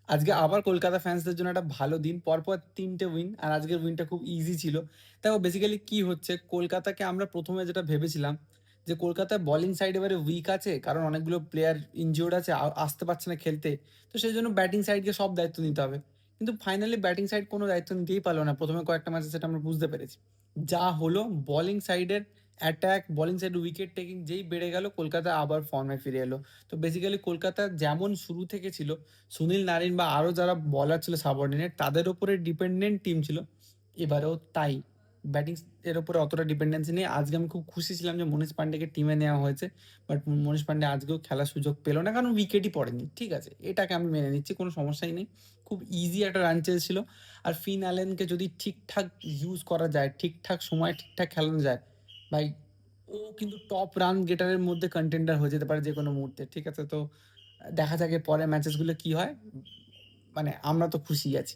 আজকে আবার কলকাতা ফ্যান্সদের জন্য একটা ভালো দিন। পরপর ৩ টে উইন আর আজকের উইনটা খুব ইজি ছিল। দেখো বেসিক্যালি কি হচ্ছে, কলকাতাকে আমরা ১ম এ যেটা ভেবেছিলাম যে কলকাতার বোলিং সাইড এবারে উইক আছে। কারণ অনেকগুলো প্লেয়ার ইনজিওর্ড আছে, আসতে পারছে না খেলতে। তো সেজন্য ব্যাটিং সাইডকে সব দায়িত্ব নিতে হবে। কিন্তু ফাইনালি ব্যাটিং সাইড কোনো দায়িত্ব নিতেই পারল না। ১ম এ কয়েকটা ম্যাচে সেটা আমরা বুঝতে পেরেছি। যা হলো বোলিং সাইডের attack, bowling side wicket taking যেই বেড়ে গেল, কলকাতা আবার ফর্মে ফিরে এলো। তো বেসিক্যালি কলকাতা যেমন শুরু থেকে ছিল, সুনীল নারিন বা আরও যারা বলার ছিল সাবঅর্ডিনেট, তাদের উপরে ডিপেন্ডেন্ট টিম ছিল। এবারেও তাই, ব্যাটিং এর উপরে অতটা ডিপেন্ডেন্সি নেই। আজকে আমি খুব খুশি ছিলাম যে মনীষ পান্ডেকে টিমে নেওয়া হয়েছে। বাট মনীষ পান্ডে আজকেও খেলার সুযোগ পেল না, কারণ উইকেটই পড়েনি। ঠিক আছে, এটাকে আমি মেনে নিচ্ছি, কোনো সমস্যাই নেই। খুব ইজি একটা রান চেজ ছিল। আর ফিন অ্যালেনকে যদি ঠিকঠাক ইউজ করা যায়, ঠিকঠাক সময় ঠিকঠাক খেলানো যায়, ভাই ও কিন্তু টপ রান গেটারের মধ্যে কন্টেন্ডার হয়ে যেতে পারে যে কোনো মুহূর্তে। ঠিক আছে, তো দেখা যাক এর পরের ম্যাচেসগুলো কি হয়। মানে আমরা তো খুশি আছি।